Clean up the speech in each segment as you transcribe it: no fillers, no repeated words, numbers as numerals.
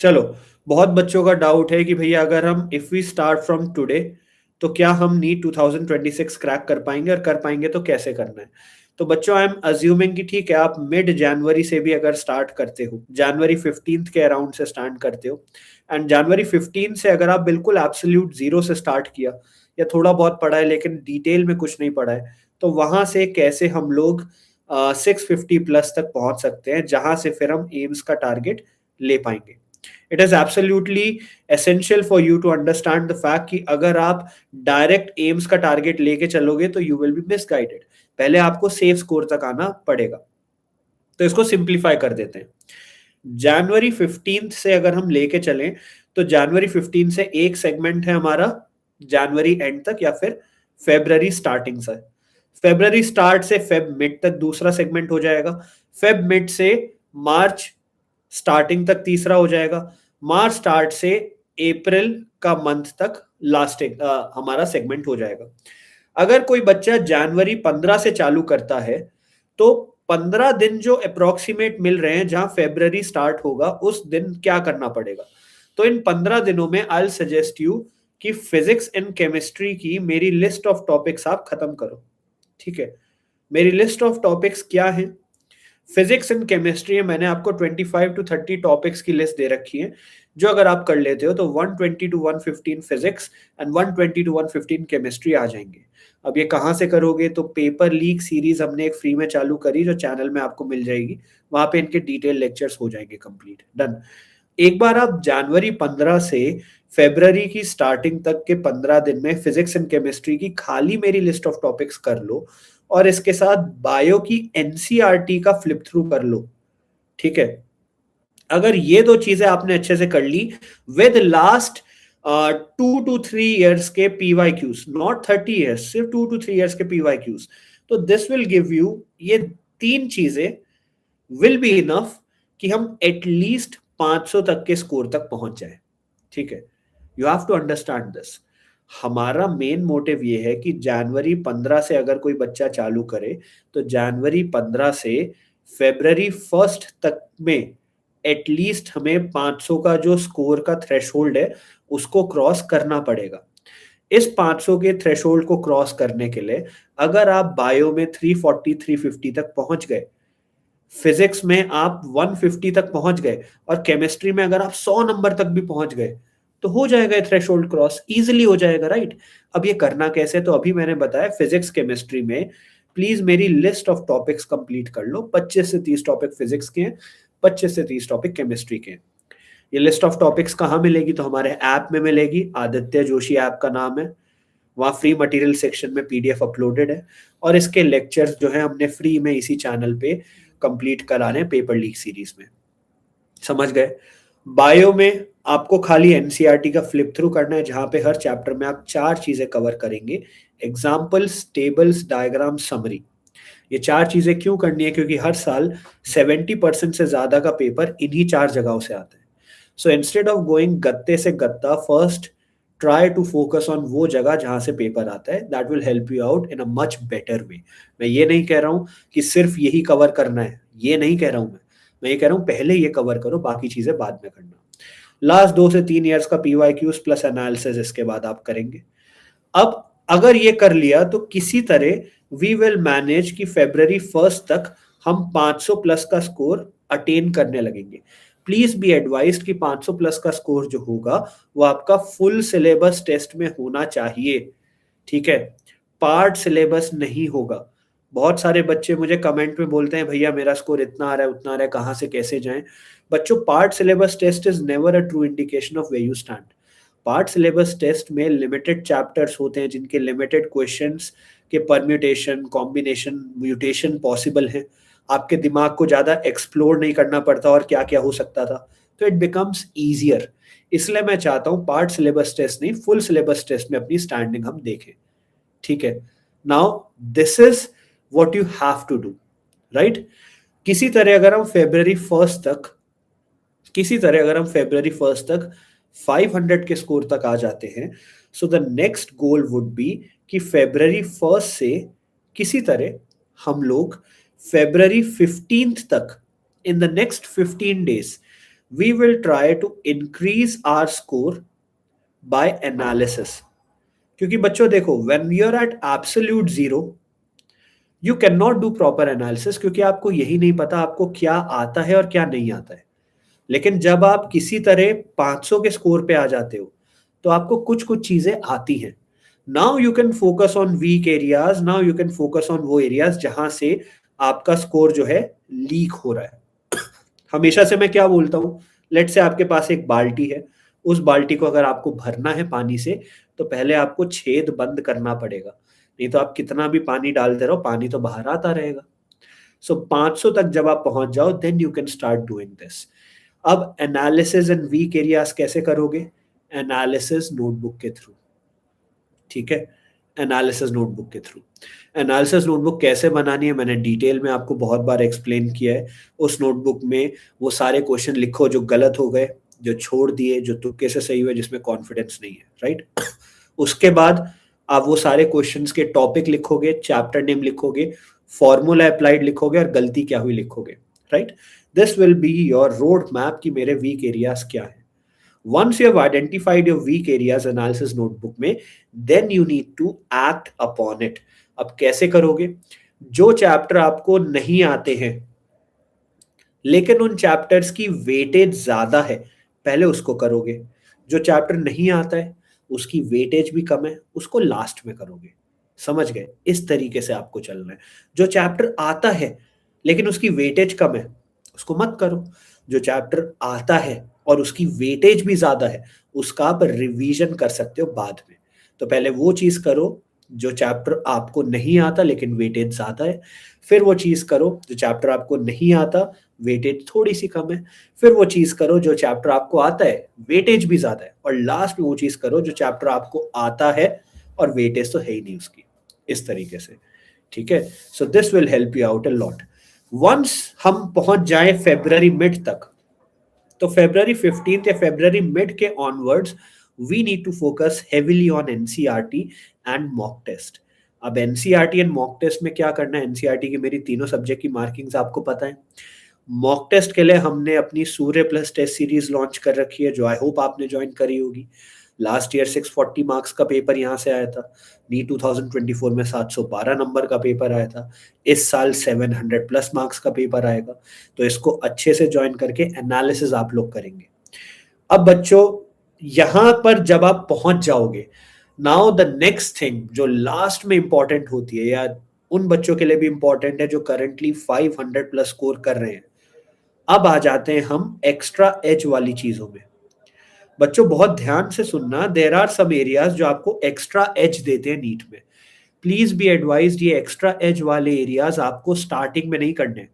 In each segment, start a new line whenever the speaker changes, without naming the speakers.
चलो, बहुत बच्चों का डाउट है कि भैया अगर हम if we start from today तो क्या हम नीट 2026 क्रैक कर पाएंगे, और कर पाएंगे तो कैसे करना है। तो बच्चों, आई एम अज्यूमिंग कि ठीक है, आप मिड जनवरी से भी अगर स्टार्ट करते हो, जनवरी 15 के अराउंड से स्टार्ट करते हो, एंड जनवरी 15 से अगर आप बिल्कुल एब्सोल्यूट जीरो से स्टार्ट किया, या थोड़ा बहुत पढ़ा है लेकिन डिटेल में कुछ नहीं पढ़ा है, तो वहां से कैसे हम लोग 650 प्लस तक पहुंच सकते हैं, जहां से फिर हम एम्स का टारगेट ले पाएंगे। It is absolutely essential for you to understand the fact कि अगर आप डायरेक्ट एम्स का टारगेट लेके चलोगे तो यू विल बी मिसगाइडेड। पहले आपको सेफ स्कोर तक आना पड़ेगा। तो इसको सिंप्लीफाई कर देते हैं। जनवरी 15 से अगर हम लेके चलें, तो जनवरी 15 से एक सेगमेंट है हमारा जनवरी एंड तक, या फिर फेब्रवरी स्टार्टिंग से। फेब्रवरी स्टार्ट से फेब मिड तक दूसरा सेगमेंट हो जाएगा। फेब मिड से मार्च स्टार्टिंग तक तीसरा हो जाएगा। मार्च स्टार्ट से अप्रैल का मंथ तक लास्ट हमारा सेगमेंट हो जाएगा। अगर कोई बच्चा जनवरी 15 से चालू करता है, तो 15 दिन जो अप्रोक्सीमेट मिल रहे हैं जहां फेब्रवरी स्टार्ट होगा, उस दिन क्या करना पड़ेगा। तो इन 15 दिनों में आई विल सजेस्ट यू कि फिजिक्स एंड केमिस्ट्री की मेरी लिस्ट ऑफ टॉपिक्स आप खत्म करो। ठीक है, मेरी लिस्ट ऑफ टॉपिक्स क्या है? फिजिक्स एंड केमिस्ट्री में मैंने आपको 25 टू 30 टॉपिक्स की लिस्ट दे रखी है, जो अगर आप कर लेते हो तो 120 to 115 physics and 120 to 115 chemistry आ जाएंगे। अब ये कहाँ से करोगे? तो पेपर लीक सीरीज हमने एक फ्री में चालू करी, जो चैनल में आपको मिल जाएगी। वहां पे इनके डिटेल लेक्चर्स हो जाएंगे कंप्लीट। डन। एक बार आप जनवरी 15 से फेब्रवरी की स्टार्टिंग तक के 15 दिन में फिजिक्स एंड केमिस्ट्री की खाली मेरी लिस्ट ऑफ टॉपिक्स कर लो, और इसके साथ बायो की एनसीईआरटी का फ्लिप थ्रू कर लो। ठीक है, अगर ये दो चीजें आपने अच्छे से कर ली विद लास्ट 2 to 3 years के पीवाईक्यूज, नॉट 30 years, सिर्फ 2 to 3 years के पीवाईक्यूज, तो दिस विल गिव यू, ये तीन चीजें विल बी इनफ कि हम एटलीस्ट 500 तक के स्कोर तक पहुंच जाए। ठीक है, you have to understand this. हमारा मेन मोटिव ये है कि जनवरी 15 से अगर कोई बच्चा चालू करे, तो जनवरी 15 से फेब्रवरी 1 तक में एटलीस्ट हमें 500 का जो स्कोर का थ्रेशोल्ड है, उसको क्रॉस करना पड़ेगा। इस 500 के थ्रेशोल्ड को क्रॉस करने के लिए अगर आप बायो में 340 350 तक पहुंच गए, फिजिक्स में आप 150 तक पहुंच गए, और केमिस्ट्री में अगर आप 100 नंबर तक भी पहुंच गए, तो हो जाएगा थ्रेशोल्ड क्रॉस, इजीली हो जाएगा, राइट। अब ये करना कैसे? तो अभी मैंने बताया, फिजिक्स केमिस्ट्री में प्लीज मेरी लिस्ट ऑफ टॉपिक्स कंप्लीट कर लो। 25 से 30 टॉपिक फिजिक्स के हैं, 25 से 30 टॉपिक केमिस्ट्री के हैं। ये लिस्ट ऑफ टॉपिक्स कहाँ मिलेगी? तो हमारे ऐप में मिलेगी, आदित्य जोशी ऐप का नाम है। वहाँ फ्री मटेरियल सेक्शन में पीडीएफ अपलोडेड है, और इसके लेक्चर्स जो है हमने फ्री में इसी चैनल पे कंप्लीट कराने हैं पेपर लीक सीरीज में। समझ गए? बायो में आपको खाली एनसीईआरटी का फ्लिप थ्रू करना है, जहां पे हर चैप्टर में आप 4 चीजें कवर करेंगे: एग्जाम्पल्स, टेबल्स, डायग्राम, समरी। ये 4 चीजें क्यों करनी है? क्योंकि हर साल 70% से ज्यादा का पेपर इन्हीं 4 जगहों से आता है। सो इंस्टेड ऑफ गोइंग गत्ते से गत्ता, first try to focus on वो जगह जहां से पेपर आता है। That will help you out in a much better way. मैं ये नहीं कह रहा हूं कि सिर्फ यही कवर करना है, ये नहीं कह रहा हूं मैं ये कह रहा हूं पहले ये कवर करो, बाकी चीजें बाद में करना। लास्ट 2 से 3 ईयर्स का पीवाईक्यूज प्लस एनालिसिस इसके बाद आप करेंगे। अब अगर ये कर लिया, तो किसी तरह वी विल मैनेज कि फेब्रवरी 1 तक हम 500 प्लस का स्कोर अटेन करने लगेंगे। प्लीज बी एडवाइज्ड कि 500 प्लस का स्कोर जो होगा, वो आपका फुल सिलेबस टेस्ट में होना चाहिए। ठीक है, पार्ट सिलेबस नहीं होगा। बहुत सारे बच्चे मुझे कमेंट में बोलते हैं, भैया मेरा स्कोर इतना आ रहा है, उतना आ रहा है, कहाँ से कैसे जाएं। बच्चों, part syllabus test is never a true indication of where you stand. Part syllabus test में लिमिटेड चैप्टर्स होते हैं, जिनके लिमिटेड क्वेश्चंस के परम्यूटेशन, कॉम्बिनेशन, म्यूटेशन पॉसिबल है। आपके दिमाग को ज्यादा एक्सप्लोर नहीं करना पड़ता और क्या क्या हो सकता था, तो इट बिकम्स ईजियर। इसलिए मैं चाहता हूं पार्ट सिलेबस टेस्ट नहीं, फुल सिलेबस टेस्ट में अपनी स्टैंडिंग हम देखें। ठीक है, now this is what you have to do, right. किसी तरह अगर हम फेब्रवरी 1 तक किसी तरह अगर हम फेब्रवरी 1 तक 500 के स्कोर तक आ जाते हैं, so the next goal would be कि फेब्रवरी 1 से किसी तरह हम लोग फेब्रवरी 15 तक, in the next 15 days, we will try to increase our score by analysis. क्योंकि बच्चों देखो, when you are at absolute zero, you can not do proper analysis, क्योंकि आपको यही नहीं पता आपको क्या आता है और क्या नहीं आता है। लेकिन जब आप किसी तरह 500 के स्कोर पे आ जाते हो, तो आपको कुछ कुछ चीजें आती हैं। Now you can focus on weak areas, now you can focus on वो एरियाज जहां से आपका स्कोर जो है लीक हो रहा है। हमेशा से मैं क्या बोलता हूँ, लेट से आपके पास एक बाल्टी है, उस बाल्टी को अगर आपको भरना है पानी से, तो पहले आपको छेद बंद करना पड़ेगा, नहीं तो आप कितना भी पानी डालते रहो, पानी तो बाहर आता रहेगा। सो 500 तक जब आप पहुंच जाओ, then you can start doing this. अब एनालिसिस एंड वीक एरियाज कैसे करोगे? एनालिसिस नोटबुक के थ्रू, ठीक है, एनालिसिस नोटबुक के थ्रू। एनालिसिस नोटबुक कैसे बनानी है मैंने डिटेल में आपको बहुत बार एक्सप्लेन किया है। उस नोटबुक में वो सारे क्वेश्चन लिखो जो गलत हो गए, जो छोड़ दिए, जो तुक्के से सही हुए, जिसमें कॉन्फिडेंस नहीं है, राइट। उसके बाद आप वो सारे क्वेश्चंस के टॉपिक लिखोगे, चैप्टर नेम लिखोगे, फॉर्मूला अप्लाइड लिखोगे और गलती क्या हुई लिखोगे, right. This will be your road map कि मेरे वीक एरियाज क्या है। Once you have identified your weak areas analysis notebook में, then you need to act upon it। अब कैसे करोगे? जो चैप्टर आपको नहीं आते हैं लेकिन उन चैप्टर्स की वेटेज ज्यादा है, पहले उसको करोगे। जो चैप्टर नहीं आता है उसकी वेटेज भी कम है, उसको लास्ट में करोगे। समझ गए? इस तरीके से आपको चलना है। जो चैप्टर आता है लेकिन उसकी वेटेज कम है, उसको मत करो। जो चैप्टर आता है और उसकी वेटेज भी ज्यादा है, उसका आप रिवीजन कर सकते हो बाद में। तो पहले वो चीज करो जो चैप्टर आपको नहीं आता लेकिन वेटेज ज्यादा है, फिर वो चीज करो जो चैप्टर आपको नहीं आता, वेटेज थोड़ी सी कम है, फिर वो चीज करो जो चैप्टर आपको आता है, वेटेज भी ज्यादा है, और लास्ट में वो चीज करो जो चैप्टर आपको आता है और वेटेज तो है ही नहीं उसकी। इस तरीके से, ठीक है। So this will help you out a lot. Once हम पहुंच जाए फेब्रवरी मिड तक, तो फेब्रवरी 15 या फेब्रवरी मिड के onwards we need to focus heavily on NCERT and mock test. अब एनसीईआरटी एंड मॉक टेस्ट में क्या करना है? एनसीईआरटी की मेरी तीनों सब्जेक्ट की मार्किंग्स आपको पता है। मॉक टेस्ट के लिए हमने अपनी सूर्य प्लस टेस्ट सीरीज लॉन्च कर रखी है, जो आई होप आपने ज्वाइन करी होगी। लास्ट ईयर 640 मार्क्स का पेपर यहाँ से आया था। नी 2024 में 712 नंबर का पेपर आया था। इस साल 700 प्लस मार्क्स का पेपर आएगा। तो इसको अच्छे से ज्वाइन करके एनालिसिस आप लोग करेंगे। अब बच्चों, यहां पर जब आप पहुंच जाओगे, नाउ द नेक्स्ट थिंग जो लास्ट में इंपॉर्टेंट होती है, या उन बच्चों के लिए भी इंपॉर्टेंट है जो करंटली 500 प्लस स्कोर कर रहे हैं। अब आ जाते हैं हम एक्स्ट्रा एज वाली चीजों में। बच्चों बहुत ध्यान से सुनना, देयर आर सम एरियाज जो आपको एक्स्ट्रा एज देते हैं नीट में। प्लीज बी एडवाइज्ड, ये एक्स्ट्रा एज वाले एरियाज आपको स्टार्टिंग में नहीं करने,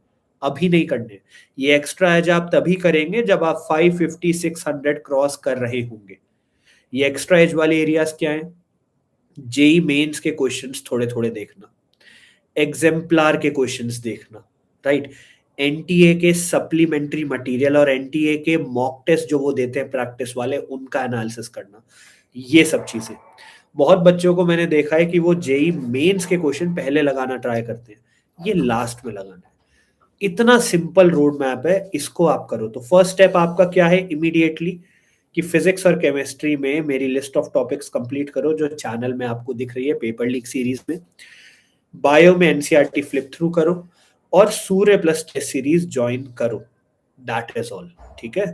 अभी नहीं करने। ये एक्स्ट्रा एज आप तभी करेंगे जब आप 550 600 क्रॉस कर रहे होंगे। ये एक्स्ट्रा एज वाले एरियाज क्या हैं? जेई मेंस के क्वेश्चंस थोड़े थोड़े देखना, एग्जाम्पलार के क्वेश्चंस देखना, राइट। एनटीए के सप्लीमेंट्री मटेरियल और एनटीए के मॉक टेस्ट जो वो देते हैं प्रैक्टिस वाले, उनका एनालिसिस करना। ये सब चीजें, बहुत बच्चों को मैंने देखा है कि वो जेई मेंस के क्वेश्चन पहले लगाना ट्राई करते हैं, ये लास्ट में लगाना है। इतना सिंपल रोड मैप है, इसको आप करो। तो फर्स्ट स्टेप आपका क्या है? इमीडिएटली कि फिजिक्स और केमिस्ट्री में मेरी लिस्ट ऑफ टॉपिक्स कंप्लीट करो जो चैनल में आपको दिख रही है पेपर लीक सीरीज में। बायो में एनसीईआरटी फ्लिप थ्रू करो और सूर्य प्लस टेस्ट सीरीज ज्वाइन करो। दैट इज ऑल, ठीक है।